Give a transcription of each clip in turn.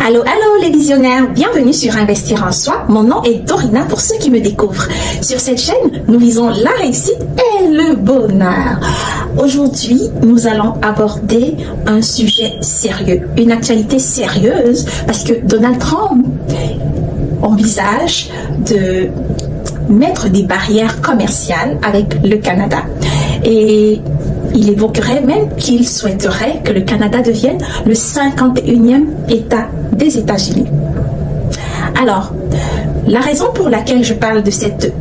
Allô, allô les visionnaires, bienvenue sur Investir en Soi. Mon nom est Dorina pour ceux qui me découvrent. Sur cette chaîne, nous visons la réussite et le bonheur. Aujourd'hui, nous allons aborder un sujet sérieux, une actualité sérieuse, parce que Donald Trump envisage de mettre des barrières commerciales avec le Canada. Et il évoquerait même qu'il souhaiterait que le Canada devienne le 51e État des États-Unis. Alors, la raison pour laquelle je parle de cette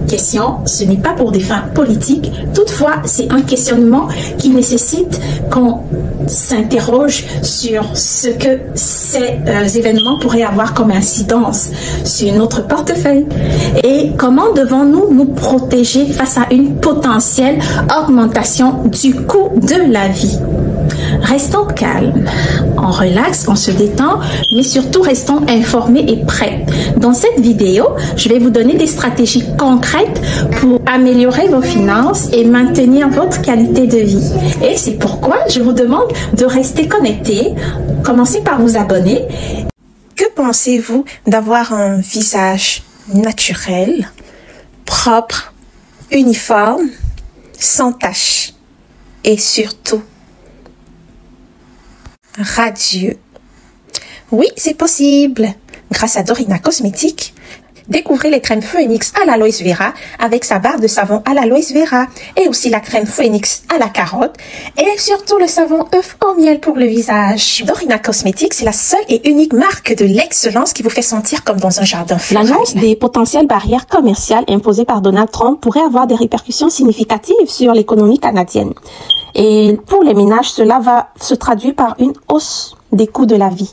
question, ce n'est pas pour des fins politiques. Toutefois, c'est un questionnement qui nécessite qu'on s'interroge sur ce que ces événements pourraient avoir comme incidence sur notre portefeuille et comment devons-nous nous protéger face à une potentielle augmentation du coût de la vie. Restons calmes, on relaxe, on se détend, mais surtout restons informés et prêts. Dans cette vidéo, je vais vous donner des stratégies concrètes pour améliorer vos finances et maintenir votre qualité de vie. Et c'est pourquoi je vous demande de rester connectés. Commencez par vous abonner. Que pensez-vous d'avoir un visage naturel, propre, uniforme, sans taches et surtout radieux? Oui, c'est possible. Grâce à Dorina Cosmétiques, découvrez les crèmes Phoenix à l'aloe vera avec sa barre de savon à l'aloe vera et aussi la crème Phoenix à la carotte et surtout le savon œuf au miel pour le visage. Dorina Cosmétiques, c'est la seule et unique marque de l'excellence qui vous fait sentir comme dans un jardin floral. L'annonce des potentielles barrières commerciales imposées par Donald Trump pourrait avoir des répercussions significatives sur l'économie canadienne. Et pour les ménages, cela va se traduire par une hausse des coûts de la vie.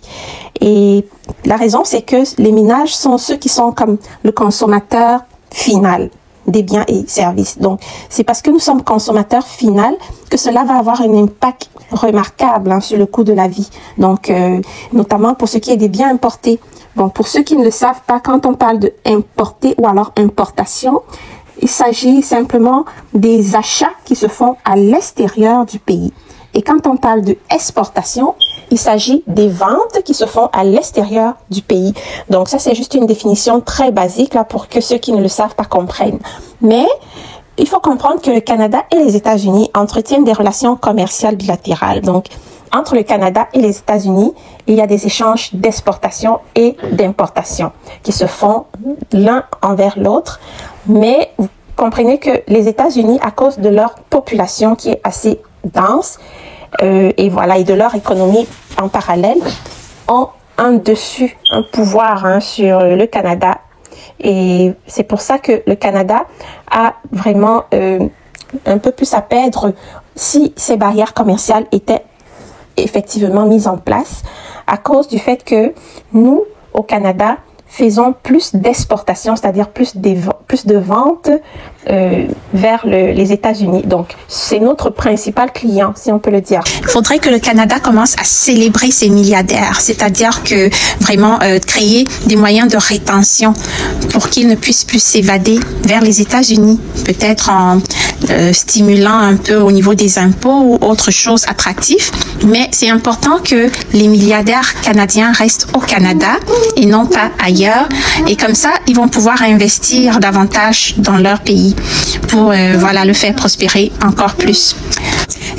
Et la raison, c'est que les ménages sont ceux qui sont comme le consommateur final des biens et services. Donc, c'est parce que nous sommes consommateurs final que cela va avoir un impact remarquable sur le coût de la vie. Donc, notamment pour ce qui est des biens importés. Bon, pour ceux qui ne le savent pas, quand on parle de importer ou alors importation, il s'agit simplement des achats qui se font à l'extérieur du pays. Et quand on parle de exportation, il s'agit des ventes qui se font à l'extérieur du pays. Donc ça, c'est juste une définition très basique là pour que ceux qui ne le savent pas comprennent. Mais il faut comprendre que le Canada et les États-Unis entretiennent des relations commerciales bilatérales. Donc entre le Canada et les États-Unis, il y a des échanges d'exportation et d'importation qui se font l'un envers l'autre. Mais vous comprenez que les États-Unis, à cause de leur population qui est assez dense, et voilà, et de leur économie en parallèle, ont un dessus, un pouvoir sur le Canada. Et c'est pour ça que le Canada a vraiment un peu plus à perdre si ces barrières commerciales étaient effectivement mises en place, à cause du fait que nous, au Canada, faisons plus d'exportation, c'est-à-dire plus de ventes vers les États-Unis. Donc, c'est notre principal client, si on peut le dire. Il faudrait que le Canada commence à célébrer ses milliardaires, c'est-à-dire que vraiment créer des moyens de rétention pour qu'ils ne puissent plus s'évader vers les États-Unis, peut-être en stimulant un peu au niveau des impôts ou autre chose attractif. Mais c'est important que les milliardaires canadiens restent au Canada et non pas ailleurs. Et comme ça, ils vont pouvoir investir davantage dans leur pays pour voilà, le faire prospérer encore plus.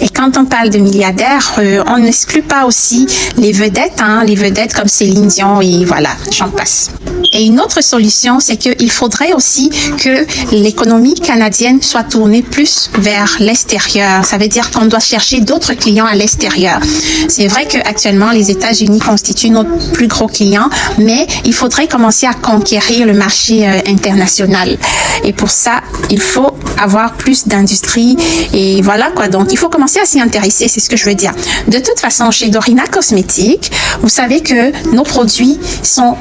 Et quand on parle de milliardaires, on n'exclut pas aussi les vedettes, les vedettes comme Céline Dion et voilà, j'en passe. Et une autre solution, c'est qu'il faudrait aussi que l'économie canadienne soit tournée plus vers l'extérieur. Ça veut dire qu'on doit chercher d'autres clients à l'extérieur. C'est vrai qu'actuellement, les États-Unis constituent notre plus gros client, mais il faudrait commencer à conquérir le marché international. Et pour ça, il faut avoir plus d'industrie et voilà quoi. Donc, il faut commencer à s'y intéresser, c'est ce que je veux dire. De toute façon, chez Dorina Cosmétiques, vous savez que nos produits sont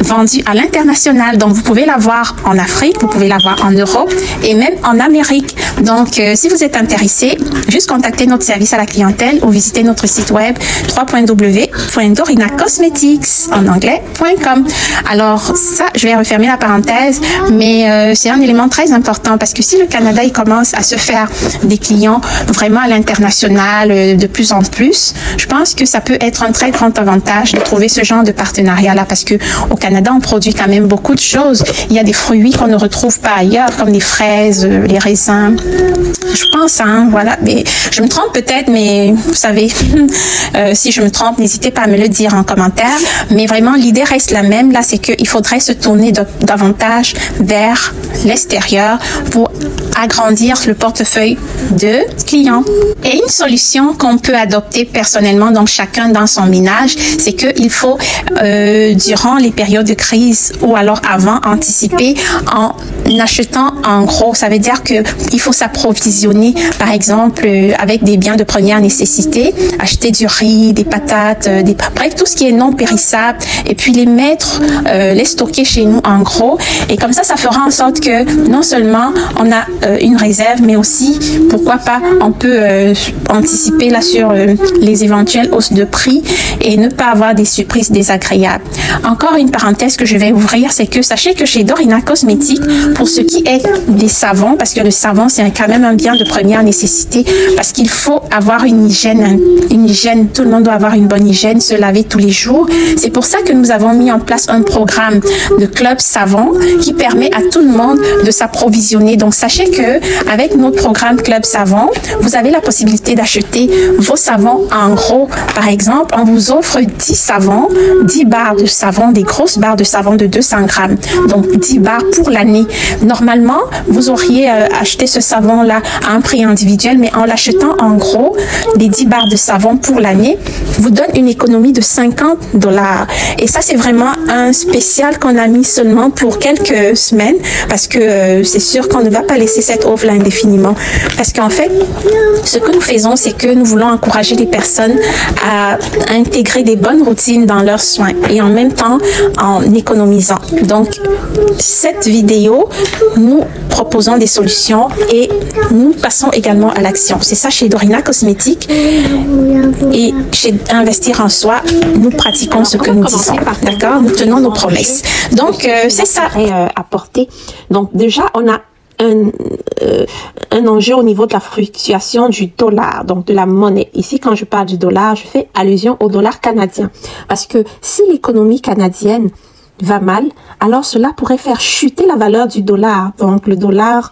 vendus vendu à l'international. Donc, vous pouvez l'avoir en Afrique, vous pouvez l'avoir en Europe et même en Amérique. Donc, si vous êtes intéressé, juste contactez notre service à la clientèle ou visitez notre site web www.dorinacosmetics en anglais.com. Alors, ça, je vais refermer la parenthèse, mais c'est un élément très important parce que si le Canada, il commence à se faire des clients vraiment à l'international de plus en plus, je pense que ça peut être un très grand avantage de trouver ce genre de partenariat-là parce que au Canada, on produit quand même beaucoup de choses. Il y a des fruits qu'on ne retrouve pas ailleurs, comme les fraises, les raisins. Je pense, voilà. Mais je me trompe peut-être, mais vous savez, si je me trompe, n'hésitez pas à me le dire en commentaire. Mais vraiment, l'idée reste la même. Là, c'est qu'il faudrait se tourner davantage vers l'extérieur pour agrandir le portefeuille de clients. Et une solution qu'on peut adopter personnellement, donc chacun dans son ménage, c'est qu'il faut, durant les périodes de crise ou alors avant, anticiper en achetant en gros. Ça veut dire qu'il faut s'approvisionner, par exemple, avec des biens de première nécessité, acheter du riz, des patates, bref, tout ce qui est non périssable, et puis les mettre, les stocker chez nous en gros. Et comme ça fera en sorte que non seulement on a une réserve, mais aussi, pourquoi pas, on peut anticiper là sur les éventuelles hausses de prix et ne pas avoir des surprises désagréables. Encore une parenthèse que je vais ouvrir, c'est que sachez que chez Dorina Cosmetics, pour ce qui est des savons, parce que le savon c'est quand même un bien de première nécessité, parce qu'il faut avoir une hygiène, tout le monde doit avoir une bonne hygiène, se laver tous les jours. C'est pour ça que nous avons mis en place un programme de club savon qui permet à tout le monde de s'approvisionner. Donc sachez que avec notre programme club savon, vous avez la possibilité d'acheter vos savons en gros. Par exemple, on vous offre 10 savons, 10 barres de savon, des grosses barres de savon de 200 grammes. Donc 10 barres pour l'année. Normalement, vous auriez acheté ce savon-là à un prix individuel, mais en l'achetant en gros, les 10 barres de savon pour l'année vous donne une économie de $50. Et ça, c'est vraiment un spécial qu'on a mis seulement pour quelques semaines, parce que c'est sûr qu'on ne va pas laisser cette offre-là indéfiniment. Parce qu'en fait, ce que nous faisons, c'est que nous voulons encourager les personnes à intégrer des bonnes routines dans leurs soins et en même temps en économisant. Donc, cette vidéo, nous proposons des solutions et nous passons également à l'action. C'est ça chez Dorina Cosmetics et chez Investir en Soi, nous pratiquons ce que nous disons. D'accord? Nous tenons nos promesses. Donc, c'est ça. Apporter. Donc, déjà, on a un enjeu au niveau de la fluctuation du dollar, donc de la monnaie. Ici, quand je parle du dollar, je fais allusion au dollar canadien. Parce que si l'économie canadienne va mal, alors cela pourrait faire chuter la valeur du dollar. Donc, le dollar,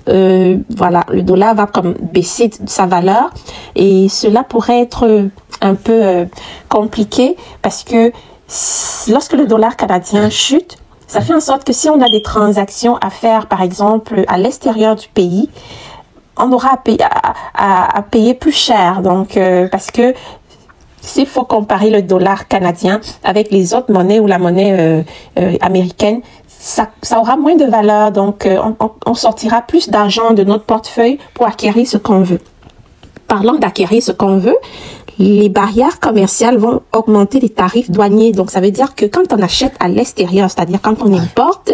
voilà, le dollar va comme baisser de sa valeur et cela pourrait être un peu compliqué parce que lorsque le dollar canadien chute, ça fait en sorte que si on a des transactions à faire, par exemple, à l'extérieur du pays, on aura à payer plus cher. Donc, parce que s'il faut comparer le dollar canadien avec les autres monnaies ou la monnaie américaine, ça aura moins de valeur. Donc, on sortira plus d'argent de notre portefeuille pour acquérir ce qu'on veut. Parlant d'acquérir ce qu'on veut, les barrières commerciales vont augmenter les tarifs douaniers. Donc, ça veut dire que quand on achète à l'extérieur, c'est-à-dire quand on importe,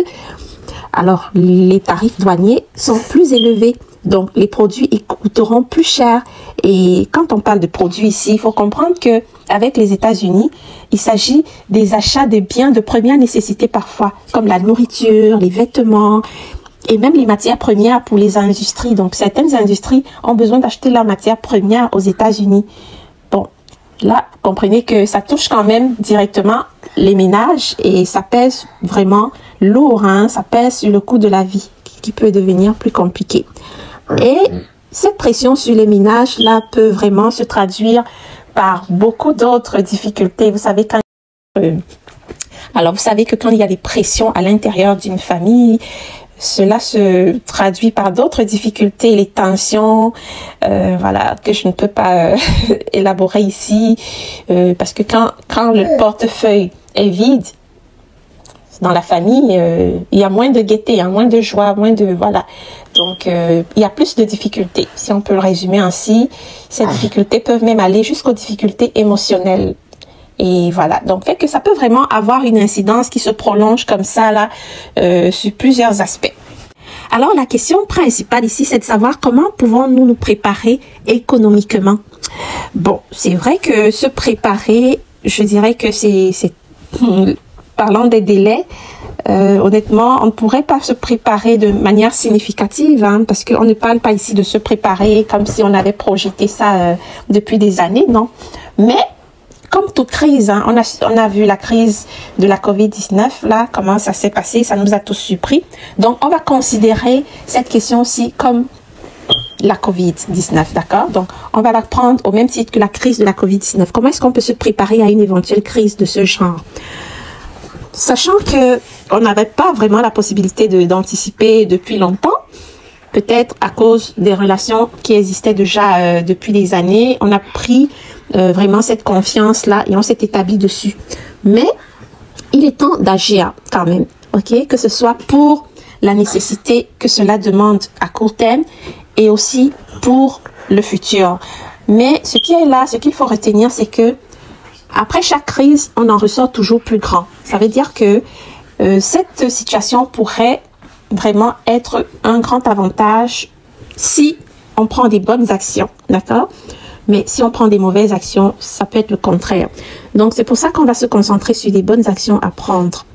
alors les tarifs douaniers sont plus élevés. Donc, les produits ils coûteront plus cher. Et quand on parle de produits ici, il faut comprendre que avec les États-Unis, il s'agit des achats de biens de première nécessité parfois, comme la nourriture, les vêtements, et même les matières premières pour les industries. Donc, certaines industries ont besoin d'acheter leurs matières premières aux États-Unis. Bon, là, comprenez que ça touche quand même directement les ménages et ça pèse vraiment lourd, hein? Ça pèse sur le coût de la vie qui peut devenir plus compliqué. Et cette pression sur les ménages, là, peut vraiment se traduire par beaucoup d'autres difficultés. Vous savez, alors, vous savez que quand il y a des pressions à l'intérieur d'une famille, cela se traduit par d'autres difficultés, les tensions, voilà, que je ne peux pas élaborer ici, parce que quand le portefeuille est vide dans la famille, il y a moins de gaieté, il y a moins de joie, moins de, voilà. Donc, il y a plus de difficultés. Si on peut le résumer ainsi, ces difficultés peuvent même aller jusqu'aux difficultés émotionnelles. Et voilà, donc fait que ça peut vraiment avoir une incidence qui se prolonge comme ça là sur plusieurs aspects. Alors la question principale ici, c'est de savoir comment pouvons-nous nous préparer économiquement. Bon, c'est vrai que se préparer, je dirais que c'est parlant des délais, honnêtement, on ne pourrait pas se préparer de manière significative, hein, parce qu'on ne parle pas ici de se préparer comme si on avait projeté ça depuis des années, non. Mais comme toute crise, hein, on a vu la crise de la COVID-19, là, comment ça s'est passé, ça nous a tous surpris. Donc, on va considérer cette question-ci comme la COVID-19, d'accord? Donc, on va la prendre au même titre que la crise de la COVID-19. Comment est-ce qu'on peut se préparer à une éventuelle crise de ce genre? Sachant que on n'avait pas vraiment la possibilité d'anticiper depuis longtemps, peut-être à cause des relations qui existaient déjà depuis des années, on a pris vraiment cette confiance-là et on s'est établi dessus. Mais il est temps d'agir quand même, ok? Que ce soit pour la nécessité que cela demande à court terme et aussi pour le futur. Mais ce qui est là, ce qu'il faut retenir, c'est que après chaque crise, on en ressort toujours plus grand. Ça veut dire que cette situation pourrait vraiment être un grand avantage si on prend des bonnes actions, d'accord? Mais si on prend des mauvaises actions, ça peut être le contraire. Donc, c'est pour ça qu'on va se concentrer sur des bonnes actions à prendre.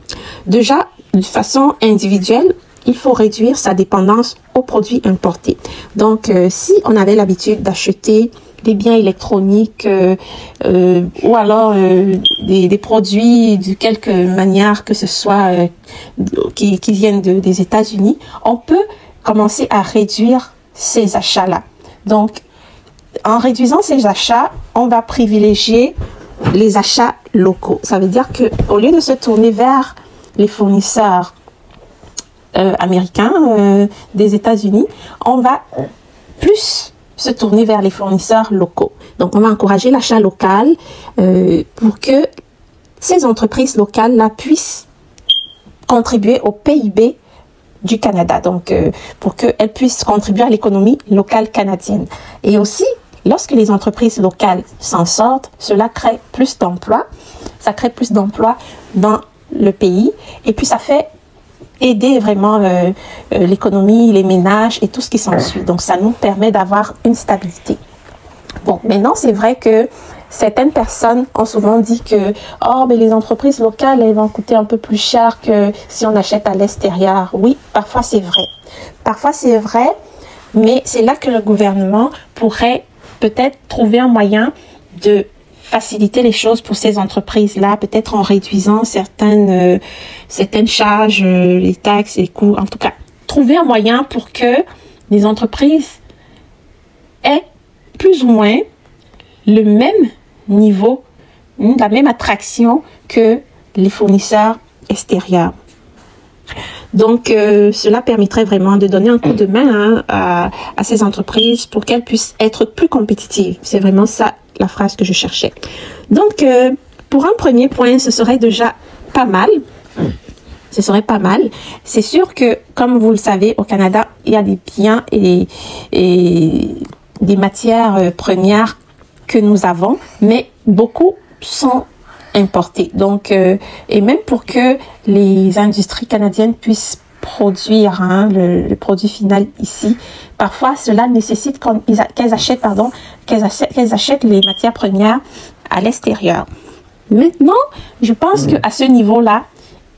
Déjà, de façon individuelle, il faut réduire sa dépendance aux produits importés. Donc, si on avait l'habitude d'acheter des biens électroniques ou alors des produits de quelque manière que ce soit qui viennent des États-Unis, on peut commencer à réduire ces achats-là. Donc, en réduisant ces achats, on va privilégier les achats locaux. Ça veut dire que au lieu de se tourner vers les fournisseurs américains des États-Unis, on va plus se tourner vers les fournisseurs locaux. Donc, on va encourager l'achat local pour que ces entreprises locales-là puissent contribuer au PIB du Canada. Donc, pour qu'elles puissent contribuer à l'économie locale canadienne. Et aussi, lorsque les entreprises locales s'en sortent, cela crée plus d'emplois. Ça crée plus d'emplois dans le pays. Et puis, ça fait aider vraiment l'économie, les ménages et tout ce qui s'ensuit. Donc, ça nous permet d'avoir une stabilité. Bon, maintenant, c'est vrai que certaines personnes ont souvent dit que oh, mais les entreprises locales, elles vont coûter un peu plus cher que si on achète à l'extérieur. Oui, parfois c'est vrai. Parfois c'est vrai, mais c'est là que le gouvernement pourrait peut-être trouver un moyen de faciliter les choses pour ces entreprises-là, peut-être en réduisant certaines charges, les taxes, les coûts. En tout cas, trouver un moyen pour que les entreprises aient plus ou moins le même niveau, la même attraction que les fournisseurs extérieurs. Donc, cela permettrait vraiment de donner un coup de main à ces entreprises pour qu'elles puissent être plus compétitives. C'est vraiment ça la phrase que je cherchais. Donc, pour un premier point, ce serait déjà pas mal. Ce serait pas mal. C'est sûr que, comme vous le savez, au Canada, il y a des biens et des matières premières que nous avons, mais beaucoup sont importés. Donc, et même pour que les industries canadiennes puissent produire le produit final ici, parfois cela nécessite qu'elles achètent les matières premières à l'extérieur. Maintenant, je pense qu'à ce niveau-là,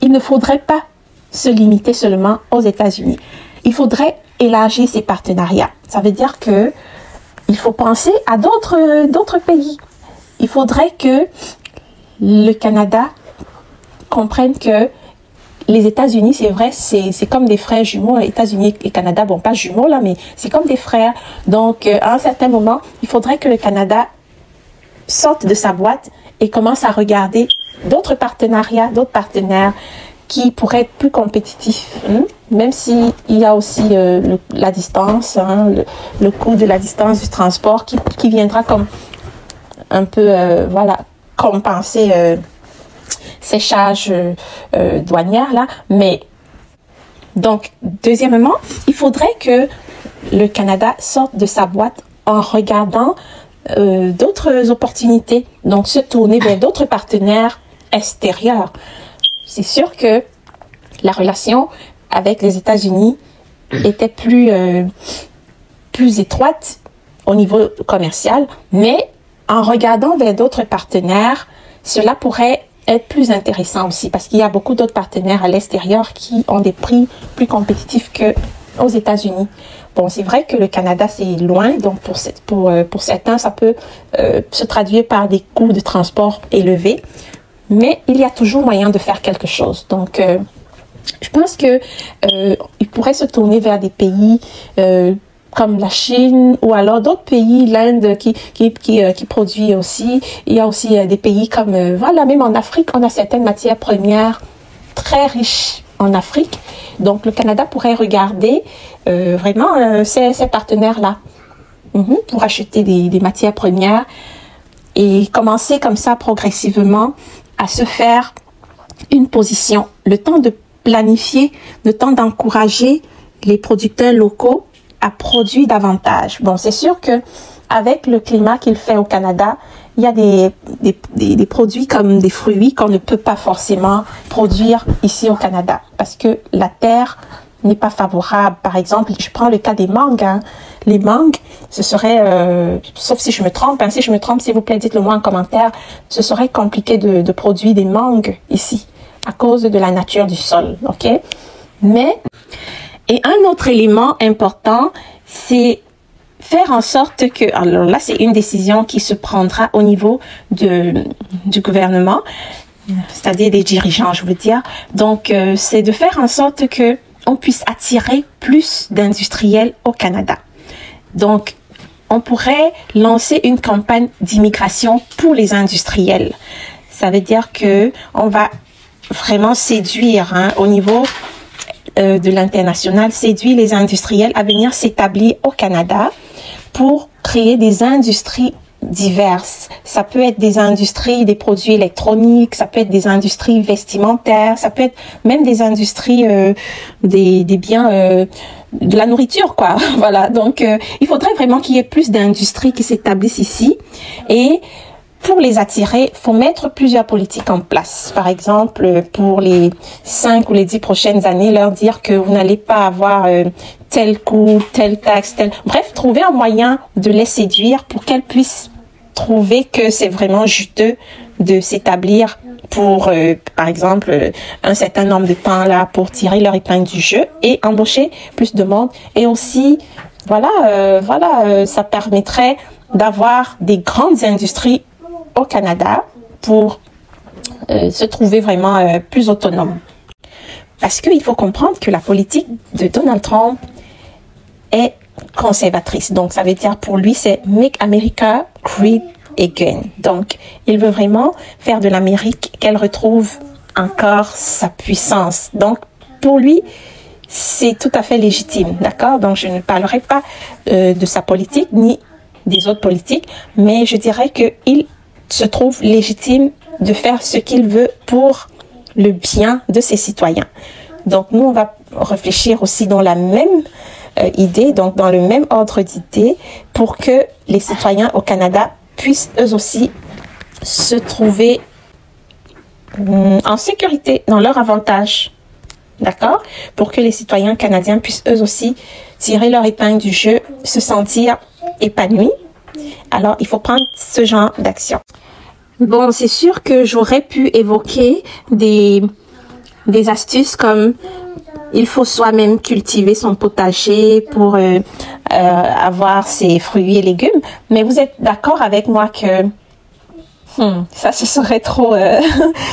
il ne faudrait pas se limiter seulement aux États-Unis. Il faudrait élargir ces partenariats. Ça veut dire que il faut penser à d'autres pays. Il faudrait que le Canada comprenne que les États-Unis, c'est vrai, c'est comme des frères jumeaux. États-Unis et Canada, bon, pas jumeaux là, mais c'est comme des frères. Donc, à un certain moment, il faudrait que le Canada sorte de sa boîte et commence à regarder d'autres partenariats, d'autres partenaires qui pourraient être plus compétitifs, même s'il y a aussi la distance, le coût de la distance du transport qui viendra comme un peu, voilà, compenser ces charges douanières là. Mais donc, deuxièmement, il faudrait que le Canada sorte de sa boîte en regardant d'autres opportunités, donc se tourner vers d'autres partenaires extérieurs. C'est sûr que la relation avec les États-Unis était plus étroite au niveau commercial, mais en regardant vers d'autres partenaires, cela pourrait être plus intéressant aussi, parce qu'il y a beaucoup d'autres partenaires à l'extérieur qui ont des prix plus compétitifs qu'aux États-Unis. Bon, c'est vrai que le Canada, c'est loin, donc pour certains, ça peut se traduire par des coûts de transport élevés, mais il y a toujours moyen de faire quelque chose. Donc, je pense que il pourrait se tourner vers des pays comme la Chine ou alors d'autres pays, l'Inde qui produit aussi. Il y a aussi des pays comme, voilà, même en Afrique, on a certaines matières premières très riches en Afrique. Donc, le Canada pourrait regarder vraiment ces partenaires-là pour acheter des matières premières et commencer comme ça progressivement à se faire une position. Le temps de planifier, le temps d'encourager les producteurs locaux à produire davantage. Bon, c'est sûr que avec le climat qu'il fait au Canada, il y a des produits comme des fruits qu'on ne peut pas forcément produire ici au Canada parce que la terre n'est pas favorable. Par exemple, je prends le cas des mangues. Hein. Les mangues, ce serait, sauf si je me trompe, hein, si je me trompe, s'il vous plaît, dites-le moi en commentaire, ce serait compliqué de produire des mangues ici à cause de la nature du sol, ok? Mais, et un autre élément important, c'est faire en sorte que, alors là, c'est une décision qui se prendra au niveau du gouvernement, c'est-à-dire des dirigeants, je veux dire. Donc, c'est de faire en sorte que on puisse attirer plus d'industriels au Canada. Donc, on pourrait lancer une campagne d'immigration pour les industriels. Ça veut dire que on va vraiment séduire au niveau de l'international, séduire les industriels à venir s'établir au Canada pour créer des industries diverses. Ça peut être des industries des produits électroniques, ça peut être des industries vestimentaires, ça peut être même des industries des biens de la nourriture, quoi. Voilà. Donc, il faudrait vraiment qu'il y ait plus d'industries qui s'établissent ici. Et pour les attirer, faut mettre plusieurs politiques en place. Par exemple, pour les 5 ou les 10 prochaines années, leur dire que vous n'allez pas avoir tel coût, telle taxe, tel... Bref, trouver un moyen de les séduire pour qu'elles puissent trouver que c'est vraiment juteux de s'établir pour, par exemple, un certain nombre de temps là pour tirer leur épingle du jeu et embaucher plus de monde. Et aussi, ça permettrait d'avoir des grandes industries au Canada pour se trouver vraiment plus autonome. Parce qu'il faut comprendre que la politique de Donald Trump est conservatrice. Donc, ça veut dire pour lui, c'est « Make America Great Again ». Donc, il veut vraiment faire de l'Amérique qu'elle retrouve encore sa puissance. Donc, pour lui, c'est tout à fait légitime, d'accord? Donc, je ne parlerai pas de sa politique ni des autres politiques, mais je dirais qu'il se trouve légitime de faire ce qu'il veut pour le bien de ses citoyens. Donc, nous, on va réfléchir aussi dans la même idée, donc dans le même ordre d'idées, pour que les citoyens au Canada puissent eux aussi se trouver en sécurité, dans leur avantage. D'accord? Pour que les citoyens canadiens puissent eux aussi tirer leur épingle du jeu, se sentir épanouis. Alors, il faut prendre ce genre d'action. Bon, c'est sûr que j'aurais pu évoquer des astuces comme il faut soi-même cultiver son potager pour avoir ses fruits et légumes. Mais vous êtes d'accord avec moi que ça, ce serait trop...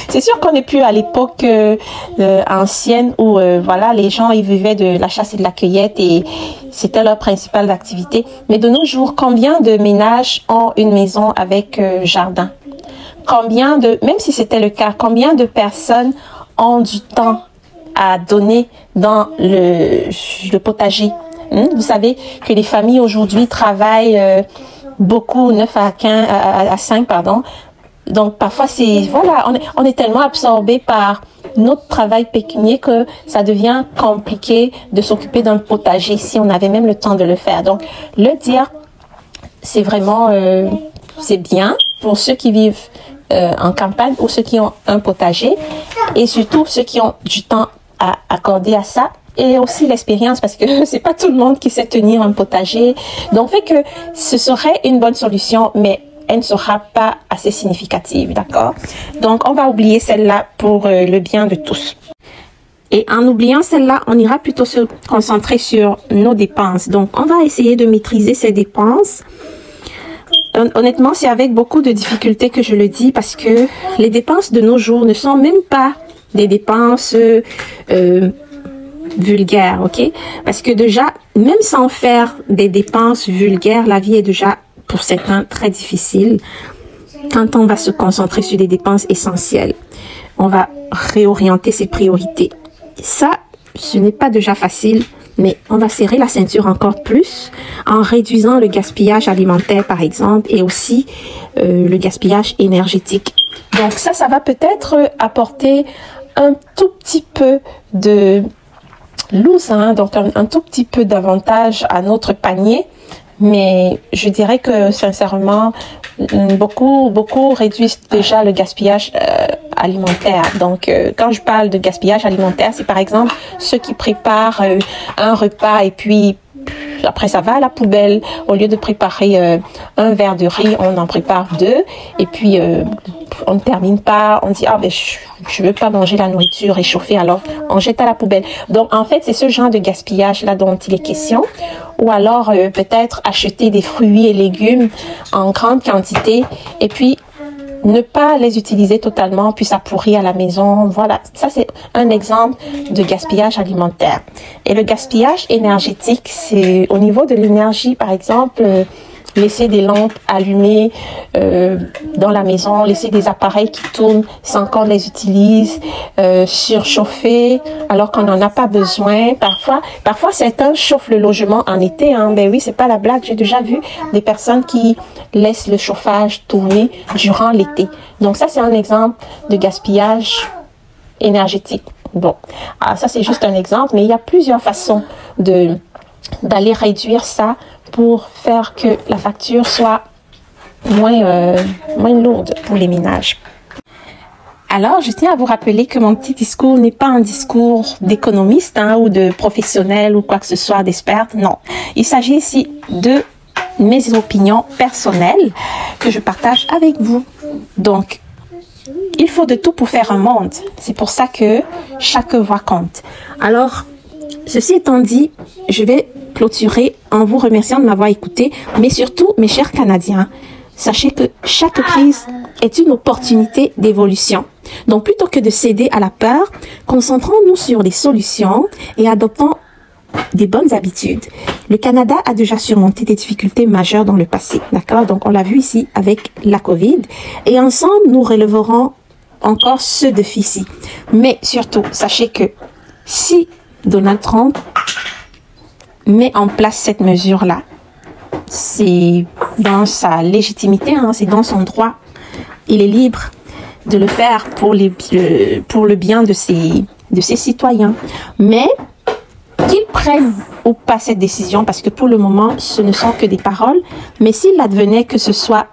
C'est sûr qu'on n'est plus à l'époque ancienne où voilà, les gens ils vivaient de la chasse et de la cueillette et c'était leur principale activité. Mais de nos jours, combien de ménages ont une maison avec jardin? Combien de, même si c'était le cas, combien de personnes ont du temps à donner dans le potager? Vous savez que les familles aujourd'hui travaillent beaucoup, 9 à 5, pardon. Donc, parfois, c'est, voilà, on est tellement absorbé par notre travail pécunier que ça devient compliqué de s'occuper d'un potager si on avait même le temps de le faire. Donc, le dire c'est vraiment c'est bien pour ceux qui vivent en campagne ou ceux qui ont un potager et surtout ceux qui ont du temps à accorder à ça et aussi l'expérience parce que c'est pas tout le monde qui sait tenir un potager. Donc fait que ce serait une bonne solution, mais elle ne sera pas assez significative, d'accord? Donc on va oublier celle-là pour le bien de tous. Et en oubliant celle-là, on ira plutôt se concentrer sur nos dépenses. Donc on va essayer de maîtriser ces dépenses. Honnêtement, c'est avec beaucoup de difficultés que je le dis parce que les dépenses de nos jours ne sont même pas des dépenses vulgaires, ok? Parce que déjà, même sans faire des dépenses vulgaires, la vie est déjà, pour certains, très difficile. Quand on va se concentrer sur des dépenses essentielles, on va réorienter ses priorités. Ça, ce n'est pas déjà facile. Mais on va serrer la ceinture encore plus en réduisant le gaspillage alimentaire, par exemple, et aussi le gaspillage énergétique. Donc ça va peut-être apporter un tout petit peu de loose, hein, donc un tout petit peu d'avantage à notre panier. Mais je dirais que sincèrement, beaucoup réduisent déjà le gaspillage alimentaire. Donc, quand je parle de gaspillage alimentaire, c'est par exemple ceux qui préparent un repas et puis après ça va à la poubelle. Au lieu de préparer un verre de riz, on en prépare 2 et puis on ne termine pas. On dit ah ben je veux pas manger la nourriture réchauffée, alors on jette à la poubelle. Donc en fait c'est ce genre de gaspillage là dont il est question. Ou alors peut-être acheter des fruits et légumes en grande quantité et puis ne pas les utiliser totalement, puis ça pourrit à la maison. Voilà, ça c'est un exemple de gaspillage alimentaire. Et le gaspillage énergétique, c'est au niveau de l'énergie, par exemple, laisser des lampes allumées dans la maison, laisser des appareils qui tournent sans qu'on les utilise, surchauffer alors qu'on n'en a pas besoin. Parfois certains chauffent le logement en été, hein. Ben oui, c'est pas la blague. J'ai déjà vu des personnes qui laissent le chauffage tourner durant l'été. Donc ça, c'est un exemple de gaspillage énergétique. Bon, alors ça c'est juste un exemple, mais il y a plusieurs façons d'aller réduire ça pour faire que la facture soit moins lourde pour les ménages. Alors, je tiens à vous rappeler que mon petit discours n'est pas un discours d'économiste hein, ou de professionnel ou quoi que ce soit, d'expert. Non, il s'agit ici de mes opinions personnelles que je partage avec vous. Donc, il faut de tout pour faire un monde. C'est pour ça que chaque voix compte. Alors, ceci étant dit, je vais clôturer en vous remerciant de m'avoir écouté, mais surtout, mes chers Canadiens, sachez que chaque crise est une opportunité d'évolution. Donc, plutôt que de céder à la peur, concentrons-nous sur les solutions et adoptons des bonnes habitudes. Le Canada a déjà surmonté des difficultés majeures dans le passé, d'accord? Donc, on l'a vu ici avec la COVID. Et ensemble, nous relèverons encore ce défi-ci. Mais surtout, sachez que si Donald Trump met en place cette mesure-là, c'est dans sa légitimité, hein, c'est dans son droit. Il est libre de le faire pour le bien de ses citoyens. Mais qu'il prenne ou pas cette décision, parce que pour le moment, ce ne sont que des paroles, mais s'il advenait que ce soit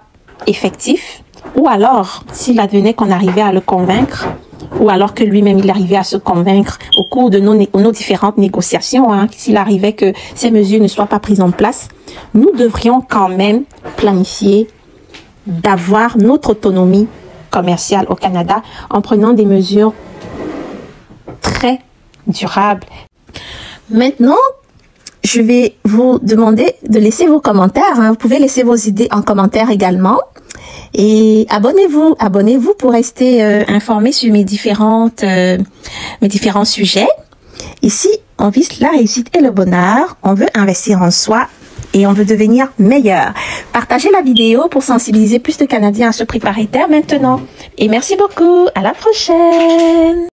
effectif, ou alors s'il advenait qu'on arrivait à le convaincre, ou alors que lui-même il arrivait à se convaincre au cours de nos différentes négociations, hein, s'il arrivait que ces mesures ne soient pas prises en place, nous devrions quand même planifier d'avoir notre autonomie commerciale au Canada en prenant des mesures très durables. Maintenant, je vais vous demander de laisser vos commentaires. Hein. Vous pouvez laisser vos idées en commentaire également. Et abonnez-vous pour rester informé sur mes différents sujets. Ici, on vise la réussite et le bonheur. On veut investir en soi et on veut devenir meilleur. Partagez la vidéo pour sensibiliser plus de Canadiens à se préparer dès maintenant. Et merci beaucoup. À la prochaine.